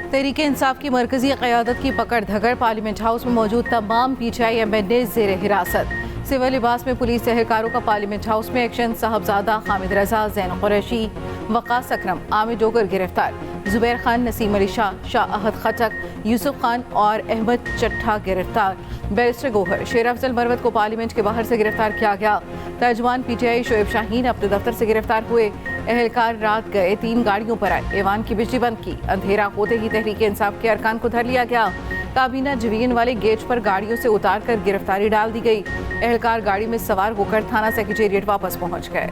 तहरीक इंसाफ की मरकजी क़यादत की पकड़ धकड़, पार्लियामेंट हाउस में मौजूद तमाम PTI MNA ज़ेर हिरासत। सिविल लिबास में पुलिस एहलकारों का पार्लियामेंट हाउस में एक्शन। साहबजादा हामिद रजा, ज़ैन कुरैशी, वक़ास अकरम, आमिर डोगर गिरफ्तार। जुबैर खान, नसीम अली शाह, शाह अहद खटक, यूसुफ खान और अहमद चट्ठा गिरफ्तार। बैरिस्टर गोहर, शेर अफजल मरवत को पार्लियामेंट के बाहर से गिरफ्तार किया गया। तर्जमान PTI शोएब शाहीन अपने दफ्तर से गिरफ्तार हुए। एहलकार रात गए 3 गाड़ियों पर आए, ऐवान की बिजली बंद की। अंधेरा होते ही तहरीक इंसाफ के अरकान को धर लिया गया। काबीना जवीन वाले गेट पर गाड़ियों से उतार कर गिरफ्तारी डाल दी गई। एहलकार गाड़ी में सवार होकर थाना सेक्रेटेरिएट वापस पहुंच गए।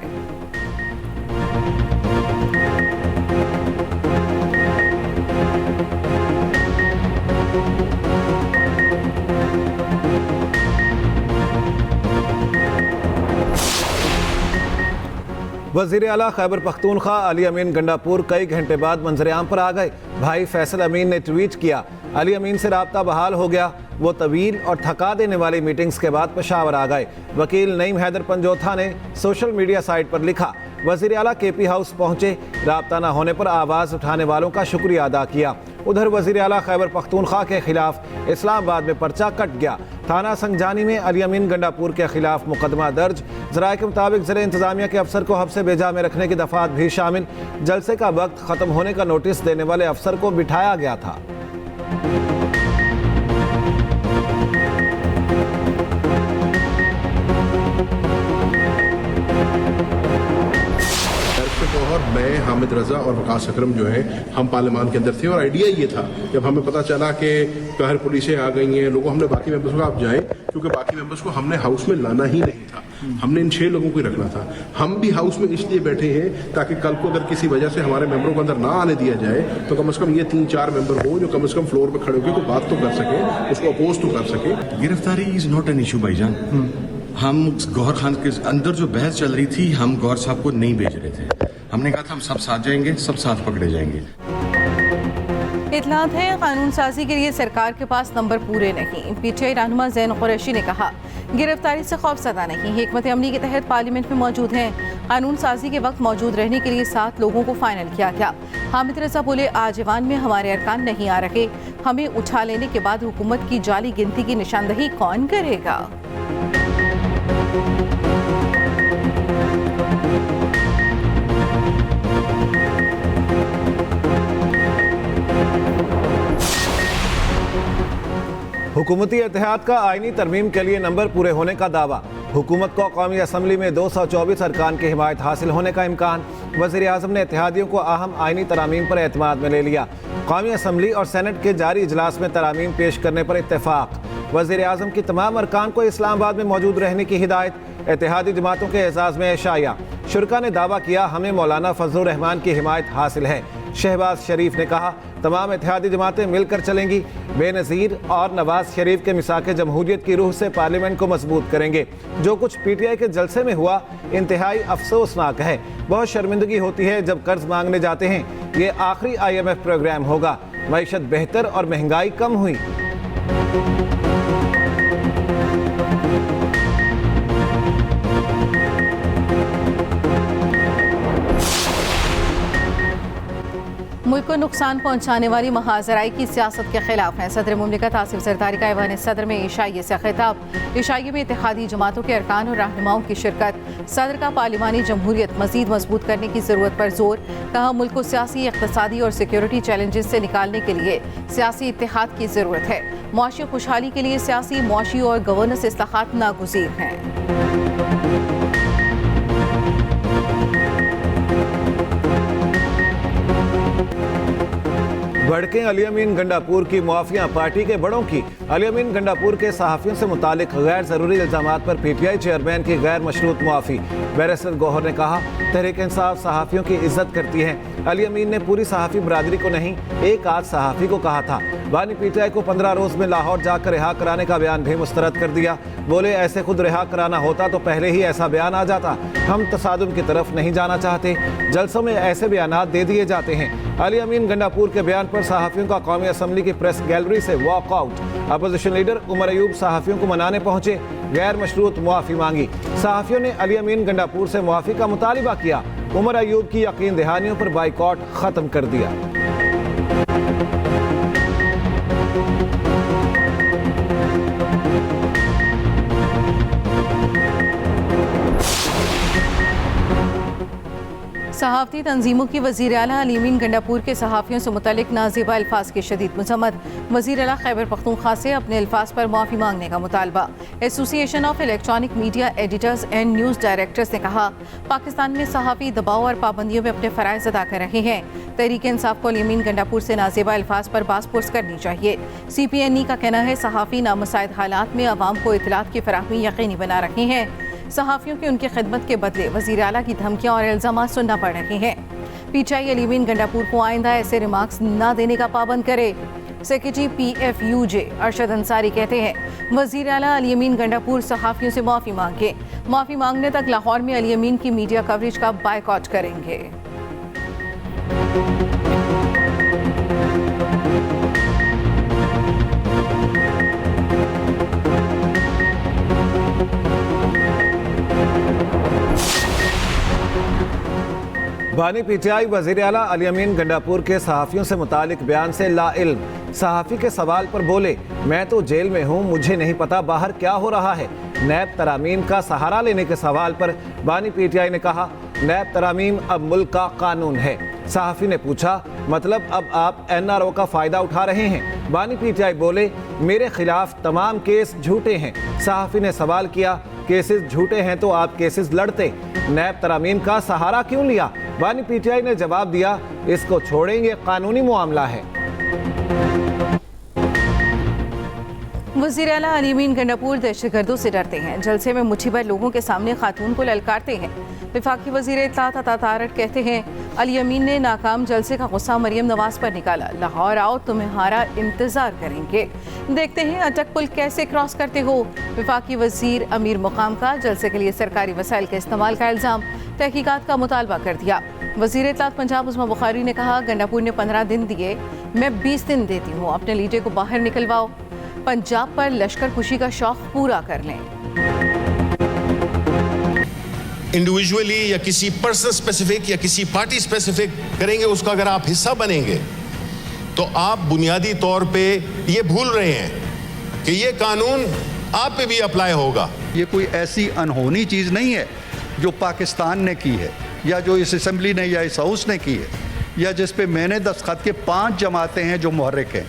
वज़ीर आला खैबर पख्तूनख्वा अली अमीन गंडापुर कई घंटे बाद मंजर-ए-आम पर आ गए। भाई फैसल अमीन ने ट्वीट किया, अली अमीन से राब्ता बहाल हो गया। वो तवील और थका देने वाली मीटिंग्स के बाद पेशावर आ गए। वकील नईम हैदर पंजोथा ने सोशल मीडिया साइट पर लिखा, वज़ीर आला KP हाउस पहुंचे, राब्ता न होने पर आवाज़ उठाने वालों का शुक्रिया अदा किया। उधर वज़ीर आला खैबर पख्तूनख्वा के खिलाफ इस्लामाबाद में पर्चा कट गया। थाना संगजानी में अली अमीन गंडापुर के खिलाफ मुकदमा दर्ज। ज़राए के मुताबिक ज़िले इंतज़ामिया के अफसर को हब्से बेजा में रखने की दफ़ात भी शामिल। जलसे का वक्त ख़त्म होने का नोटिस देने वाले अफसर को बिठाया गया था। और मैं हामिद रजा और वक़ास अकरम जो है हम पार्लियामान के अंदर थे और आइडिया ये था जब हमें पता चला कि बाहर पुलिसें आ गई हैं, लोगों हमने बाकी मेंबर्स को आप जाएं, क्योंकि बाकी मेंबर्स को हमने हाउस में लाना ही नहीं था। हमने इन 6 लोगों को ही रखना था। हम भी हाउस में इसलिए बैठे हैं ताकि कल को अगर किसी वजह से हमारे मेंबरों को अंदर ना आने दिया जाए तो कम से कम ये 3-4 मेंबर हो जो कम से कम फ्लोर पर खड़े होकर कोई बात तो कर सके, उसको अपोज तो कर सके। गिरफ्तारी इज नॉट एन इशू भाईजान। हम गौहर खान के अंदर जो बहस चल रही थी, हम गौहर साहब को नहीं भेज रहे थे। हमने कहा था हम सब साथ जाएंगे, सब साथ पकड़े जाएंगे। इत्तलात है, कानून साजी के लिए सरकार के पास नंबर पूरे नहीं। PTI रहनुमा ज़ैन कुरैशी ने कहा, गिरफ्तारी से खौफज़दा नहीं, हिकमत अमली के तहत पार्लियामेंट में मौजूद हैं। कानून साजी के वक्त मौजूद रहने के लिए 7 लोगों को फाइनल किया गया। हामिद रजा बोले, आज ऐवान में हमारे अरकान नहीं आ रहे, हमें उठा लेने के बाद हुकूमत की जाली गिनती की निशानदही कौन करेगा। हुकूमती इत्तेहाद का आईनी तरमीम के लिए नंबर पूरे होने का दावा। हुकूमत को कौमी असम्बली में 224 अरकान की हिमायत हासिल होने का इम्कान। वज़ीर आज़म ने इत्तेहादियों को अहम आईनी तरामीम पर एतमाद में ले लिया। कौमी असम्बली और सेनेट के जारी इजलास में तरामीम पेश करने पर इत्तेफाक। वज़ीर आज़म की तमाम अरकान को इस्लामाबाद में मौजूद रहने की हिदायत। इत्तेहादी जमातों के एजाज़ में एशाया। शुरका ने दावा किया, हमें मौलाना फजलुर रहमान की हिमायत हासिल है। शहबाज शरीफ ने कहा, तमाम इत्तेहादी जमातें मिलकर चलेंगी। बेनज़ीर और नवाज शरीफ के मिसाक जमहूरियत की रूह से पार्लियामेंट को मजबूत करेंगे। जो कुछ PTI के जलसे में हुआ इंतहाई अफसोसनाक है। बहुत शर्मिंदगी होती है जब कर्ज मांगने जाते हैं। ये आखिरी IMF प्रोग्राम होगा। मईशत बेहतर और महंगाई कम हुई। मुल्क को नुकसान पहुंचाने वाली महाजराई की सियासत के खिलाफ है। सदर मुमलिकत आसिफ जरदारी का ऐवान सदर में ईशाइये से खिताब। ईशाइये में इत्तेहादी जमातों के अरकान और रहनुमाओं की शिरकत। सदर का पार्लिमानी जमहूरियत मजीद मजबूत करने की जरूरत पर जोर। कहा, मुल्क को सियासी, इक़्तिसादी और सिक्योरिटी चैलेंजेस से निकालने के लिए सियासी इत्तेहाद की जरूरत है। मुआशी खुशहाली के लिए सियासी, मुआशी और गवर्नेंस इस्लाहात नागुज़ीर हैं। भड़कें अली अमीन गंडापुर की मुआफिया पार्टी के बड़ों की। अली अमीन गंडापुर के सहाफ़ियों से मुतालिक गैर ज़रूरी इल्ज़ामात पर PTI चेयरमैन की गैर मशरूत मुआफ़ी। बैरिस्टर गौहर ने कहा, तहरीक इंसाफ सहाफ़ियों की इज्जत करती है। अली अमीन ने पूरी सहाफ़ी बरादरी को नहीं, एक आध सहाफ़ी को कहा था। बानी PTI को 15 रोज़ में लाहौर जाकर रिहा कराने का बयान भी मुस्तरद कर दिया। बोले, ऐसे खुद रिहा कराना होता तो पहले ही ऐसा बयान आ जाता। हम तसादुम की तरफ नहीं जाना चाहते। जलसों में ऐसे बयानात दे दिए जाते हैं। अली अमीन गंडापुर के बयान पर सहाफ़ियों का कौमी असम्बली की प्रेस गैलरी से walkout. Opposition leader Umar Ayub सहाफ़ियों को मनाने पहुंचे, गैर मशरूत मुआफ़ी मांगी। सहाफ़ियों ने अली अमीन गंडापुर से मुआफ़ी का मुतालिबा किया। उमर अयूब की यकीन दहानियों पर बाइकॉट ख़त्म कर दिया। सहाफ़ती तंजीमों की वज़ीर आला अलीमीन गंडापुर के सहाफ़ियों से मुतल्लिक नाज़ेबा अल्फाज की शदीद मज़म्मत। वज़ीर आला खैबर पख्तूनख्वा से अपने अल्फाज पर माफ़ी मांगने का मुतालबा। Association of electronic media editors and news directors ने कहा, पाकिस्तान में सहाफ़ी दबाव और पाबंदियों में अपने फ़राइज़ अदा कर रहे हैं। तहरीक इंसाफ को अलीमीन गंडापुर से नाज़ेबा अल्फाज पर बासपुर्स करनी चाहिए। CPNE का कहना है, सहाफ़ी नामुसाइद हालात में अवाम को इत्तलात की फराहमी यकीनी बना रहे हैं। सहाफ़ियों की उनकी खिदमत के बदले वज़ीर आला की धमकियाँ और इल्ज़ामात सुनना पड़ रहे हैं। PTI अलीमीन गंडापुर को आइंदा ऐसे रिमार्क्स न देने का पाबंद करे। सेक्रेटरी PFUJ अरशद अंसारी कहते हैं, वज़ीर आला अलीमीन गंडापुर सहाफ़ियों से माफ़ी मांगे। माफ़ी मांगने तक लाहौर में अलीमीन की मीडिया कवरेज का बायकॉट करेंगे। बानी PTI वज़ीर आला अलीमीन गंडापुर के सहाफ़ियों से मुतालिक बयान से लाइल्म। सहाफ़ी के सवाल पर बोले, मैं तो जेल में हूँ, मुझे नहीं पता बाहर क्या हो रहा है। नैब तरामीम का सहारा लेने के सवाल पर बानी PTI ने कहा, नैब तरामीम अब मुल्क का कानून है। सहाफ़ी ने पूछा, मतलब अब आप NRO का फ़ायदा उठा रहे हैं? बानी PTI बोले, मेरे खिलाफ तमाम केस झूठे हैं। सहाफ़ी ने सवाल किया, केसेस झूठे हैं तो आप केसेस लड़ते, नैब तरामीम का सहारा क्यों लिया? बानी PTI ने जवाब दिया, इसको छोड़ेंगे, कानूनी मामला है। वज़ीर आला अलीमीन गंडापुर दहशतगर्दों से डरते हैं, जलसे में मुट्ठी भर लोगों के सामने खातून को ललकारते हैं। वफाकी वज़ीर इत्तलात अता तारड़ कहते हैं, अलीमीन ने नाकाम जलसे का गुस्सा मरियम नवाज पर निकाला। लाहौर आओ, तुम्हारा इंतजार करेंगे, देखते हैं अटक पुल कैसे क्रॉस करते हो। वफाकी वज़ीर अमीर मुकाम का जलसे के लिए सरकारी वसाइल के इस्तेमाल का इल्ज़ाम, तहकीकात का मुतालबा कर दिया। वज़ीर इत्तलात पंजाब उस्मा बुखारी ने कहा, गंडापुर ने 15 दिन दिए, मैं 20 दिन देती हूँ, अपने लीडर को बाहर निकलवाओ, पंजाब पर लश्कर कुशी का शौक पूरा कर लें। इंडिविजुअली या किसी पर्सन स्पेसिफिक या किसी पार्टी स्पेसिफिक करेंगे, उसका अगर आप हिस्सा बनेंगे तो आप बुनियादी तौर पे ये भूल रहे हैं कि ये कानून आप पे भी अप्लाई होगा। ये कोई ऐसी अनहोनी चीज़ नहीं है जो पाकिस्तान ने की है या जो इस असेंबली ने या इस हाउस ने की है या जिस पे मैंने दस्तखत के 5 जमातें हैं जो मुहर्रिक हैं।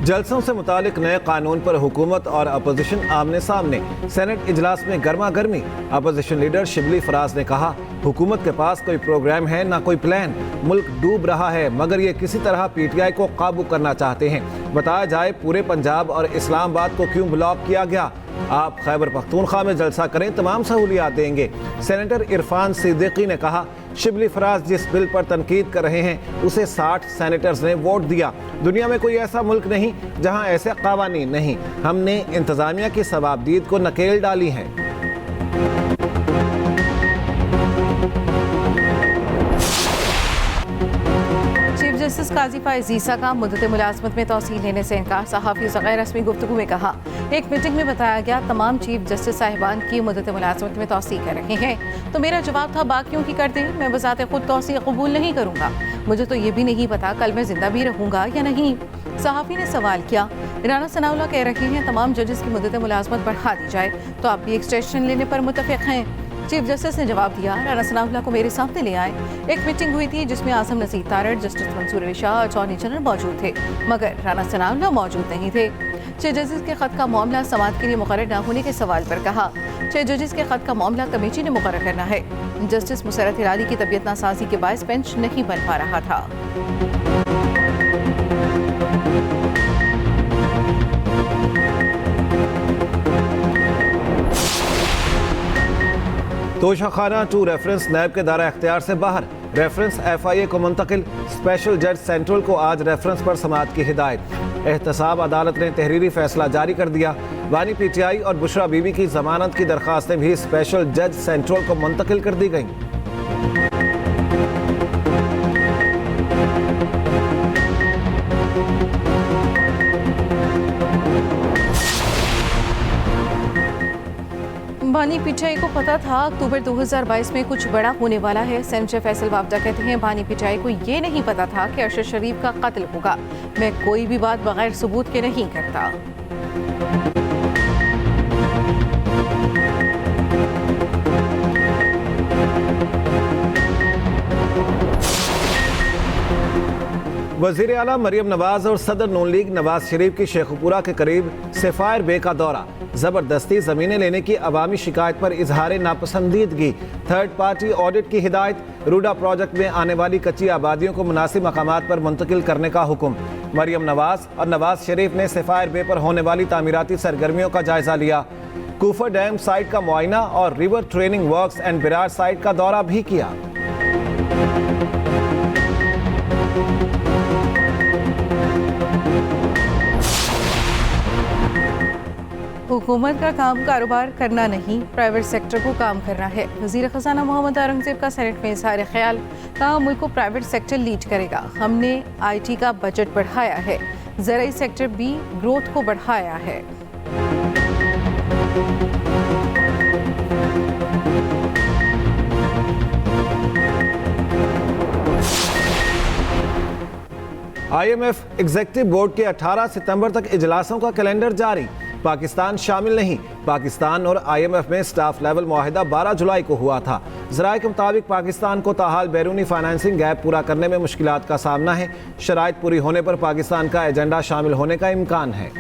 जलसों से मुतालिक नए कानून पर हुकूमत और अपोजिशन आमने सामने। सेनेट इजलास में गर्मा गर्मी। अपोजिशन लीडर शिबली फराज ने कहा, हुकूमत के पास कोई प्रोग्राम है ना कोई प्लान। मुल्क डूब रहा है मगर ये किसी तरह PTI को काबू करना चाहते हैं। बताया जाए पूरे पंजाब और इस्लामाबाद को क्यों ब्लॉक किया गया? आप खैबर पख्तूनख्वा में जलसा करें, तमाम सहूलियात देंगे। सेनेटर इरफान सिद्दीकी ने कहा, शिबली फराज जिस बिल पर तनकीद कर रहे हैं उसे 60 सेनेटर्स ने वोट दिया। दुनिया में कोई ऐसा मुल्क नहीं जहां ऐसे कावानीन नहीं। हमने इंतजामिया की सवाबदीद को नकेल डाली है। चीफ जस्टिस काजी फायज़ ईसा का मुद्दत मुलाजमत में तौसील लेने से इनकार। सहाफ़ी से गैर रस्मी गुफ्तगू में कहा, एक मीटिंग में बताया गया तमाम चीफ जस्टिस साहिबान की मुद्दत मुलाजमत में तौसील कर रहे हैं, तो मेरा जवाब था बाकियों की करते हैं, मैं बज़ाते खुद तौसील कबूल नहीं करूँगा। मुझे तो ये भी नहीं पता कल मैं जिंदा भी रहूँगा या नहीं। सहाफ़ी ने सवाल किया, राना सनाउल्लाह कह रहे हैं तमाम जजेस की मुद्दत मुलाजमत बढ़ा दी जाए, तो आप भी एक्सटेंशन लेने पर मुत्तफ़िक़ हैं? चीफ जस्टिस ने जवाब दिया, राना सनाउल्लाह को मेरे सामने ले आए। एक मीटिंग हुई थी जिसमें Azam Nazir Tarar, justice Mansoor Ali Shah, attorney general मौजूद थे, मगर राना सनाउल्लाह मौजूद नहीं थे। छह जजेस के खत का मामला समाअत के लिए मुकर्रर न होने के सवाल पर कहा, 6 जजेस के खत का मामला कमेटी ने मुकर्रर करना है। जस्टिस मुसरत हिलाली की तबीयत नासाजी के बायस बेंच नहीं बन पा रहा था। तोशाखाना 2 रेफरेंस नैब के दायरा इख्तियार से बाहर। रेफरेंस FIA को मुंतकिल। स्पेशल जज सेंट्रल को आज रेफरेंस पर समाअत की हिदायत। एहतसाब अदालत ने तहरीरी फैसला जारी कर दिया। बानी PTI और बुशरा बीबी की जमानत की दरख्वास्तें भी स्पेशल जज सेंट्रल को मुंतकिल कर दी गईं। बानी PTI को पता था अक्टूबर 2022 में कुछ बड़ा होने वाला है। सेनेटर फैसल वावडा कहते हैं, बानी PTI को ये नहीं पता था कि अरशद शरीफ का कत्ल होगा। मैं कोई भी बात बगैर सबूत के नहीं करता। वज़ीर आला मरियम नवाज और सदर नून लीग नवाज शरीफ की शेखुपुरा के करीब सफ़ायर बे का दौरा। जबरदस्ती जमीनें लेने की अवामी शिकायत पर इजहार नापसंदीदगी। थर्ड पार्टी ऑडिट की हिदायत। रूडा प्रोजेक्ट में आने वाली कच्ची आबादियों को मुनासिब मकामात पर मुंतकिल करने का हुक्म। मरियम नवाज और नवाज शरीफ ने सफ़ायर बे पर होने वाली तामीराती सरगर्मियों का जायजा लिया। कूफर डैम साइट का मुआयना और रिवर ट्रेनिंग वर्क्स एंड बिरार साइट का दौरा भी किया। हुकूमत का काम कारोबार करना नहीं, प्राइवेट सेक्टर को काम करना है। वज़ीर ख़ज़ाना मोहम्मद औरंगज़ेब का सेनेट में इज़हार ख्याल। कहा, मुल्क को प्राइवेट सेक्टर लीड करेगा। हमने IT का बजट बढ़ाया है, ज़राई सेक्टर भी ग्रोथ को बढ़ाया है। IMF एग्जीक्यूटिव बोर्ड के 18 सितंबर तक इजलासों का कैलेंडर जारी। पाकिस्तान शामिल नहीं। पाकिस्तान और IMF में स्टाफ लेवल मुआहिदा 12 जुलाई को हुआ था। ज़राए के मुताबिक पाकिस्तान को ताहाल बैरूनी फाइनेंसिंग गैप पूरा करने में मुश्किलात का सामना है। शराइत पूरी होने पर पाकिस्तान का एजेंडा शामिल होने का इम्कान है।